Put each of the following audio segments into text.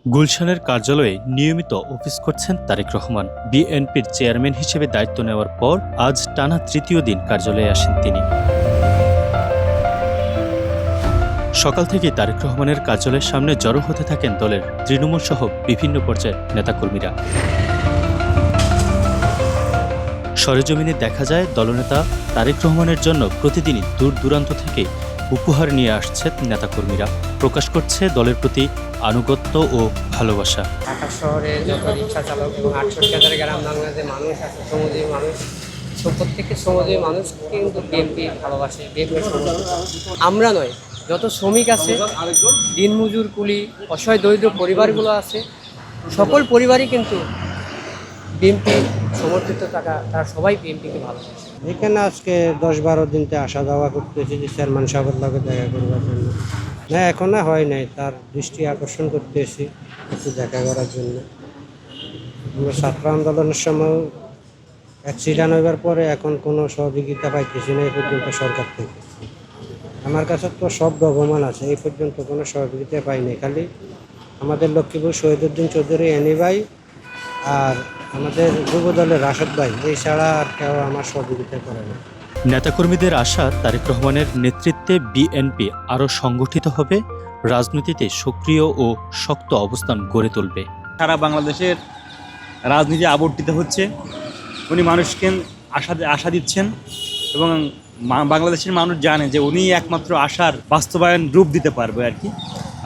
গুলশানের কার্যালয়ে নিয়মিত অফিস করছেন তারেক রহমান। বিএনপির চেয়ারম্যান হিসেবে দায়িত্ব নেওয়ার পর আজ টানা তৃতীয় দিন কার্যালয়ে আসেন তিনি। সকাল থেকেই তারেক রহমানের কার্যালয়ের সামনে জড়ো হতে থাকেন দলের তৃণমূল সহ বিভিন্ন পর্যায়ের নেতাকর্মীরা। সরেজমিনে দেখা যায় দলনেতা তারেক রহমানের জন্য প্রতিদিনই দূর দূরান্ত থেকে উপহার নিয়ে আসছে নেতাকর্মীরা, প্রকাশ করছে দলের প্রতি আনুগত্য ও ভালোবাসা। ঢাকা শহরে যত রিক্সা চালক এবং 68,000 গ্রাম বাংলাদেশের মানুষ আছে, শ্রমজীবী মানুষ, প্রত্যেকটি শ্রমজীবী মানুষ কিন্তু বিএনপি ভালোবাসে, বিএনপি সমর্থন। আমরা নয়, যত শ্রমিক আছে, দিনমজুর, কুলি, অসহায় দরিদ্র পরিবারগুলো আছে, সকল পরিবারই কিন্তু বিএনপি সমর্থিত থাকা, তারা সবাই বিএনপিকে ভালোবাসে। এখানে আজকে 10-12 দিনতে আসা যাওয়া করতেছি যে চেয়ারম্যান সাহেবের লগে দেখা করবার জন্য। না, এখনো হয় নাই, তার দৃষ্টি আকর্ষণ করতেছি একটু দেখা করার জন্য। আমরা ছাত্র আন্দোলনের সময় অ্যাক্সিডেন্ট হইবার পরে এখন কোনো সহযোগিতা পাইতেছি না এই পর্যন্ত সরকার থেকে। আমার কাছে তো সব ডকুমেন্ট আছে, এই পর্যন্ত কোনো সহযোগিতা পাইনি। খালি আমাদের লক্ষ্মীপুর শহীদুদ্দিন চৌধুরী এনি ভাই আর আমাদের যুব দলের রাশেদ ভাই, এই ছাড়া আর কেউ আমার সহযোগিতা করে না। নেতাকর্মীদের আশা, তারেক রহমানের নেতৃত্বে বিএনপি আরও সংগঠিত হবে, রাজনীতিতে সক্রিয় ও শক্ত অবস্থান গড়ে তুলবে। সারা বাংলাদেশের রাজনীতি আবর্তিত হচ্ছে, উনি মানুষকে আশা দিচ্ছেন এবং বাংলাদেশের মানুষ জানে যে উনি একমাত্র আশার বাস্তবায়ন রূপ দিতে পারবে আর কি।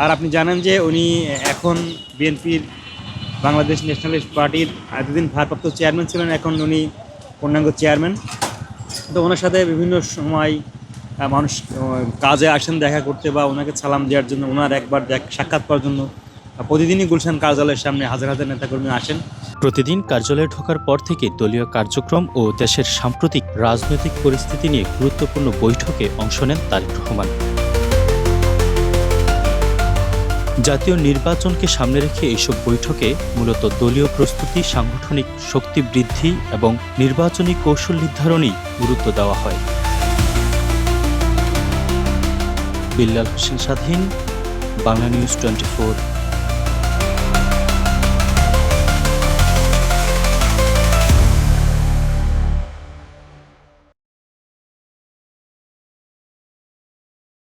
আর আপনি জানেন যে উনি এখন বিএনপির বাংলাদেশ ন্যাশনালিস্ট পার্টির এতদিন ভারপ্রাপ্ত চেয়ারম্যান ছিলেন, এখন উনি পূর্ণাঙ্গ চেয়ারম্যান। তো ওনার সাথে বিভিন্ন সময় মানুষ কাজে আসেন দেখা করতে বা ওনাকে সালাম দেওয়ার জন্য, ওনার একবার সাক্ষাৎ করার জন্য প্রতিদিনই গুলশান কার্যালয়ের সামনে হাজার হাজার নেতাকর্মী আসেন। প্রতিদিন কার্যালয়ে ঢোকার পর থেকে দলীয় কার্যক্রম ও দেশের সাম্প্রতিক রাজনৈতিক পরিস্থিতি নিয়ে গুরুত্বপূর্ণ বৈঠকে অংশ নেন তারেক রহমান। জাতীয় নির্বাচনকে সামনে রেখে এইসব বৈঠকে মূলত দলীয় প্রস্তুতি, সাংগঠনিক শক্তি বৃদ্ধি এবং নির্বাচনী কৌশল নির্ধারণেই গুরুত্ব দেওয়া হয়। বিল্লাল হোসেন স্বাধীন, বাংলা নিউজ 24।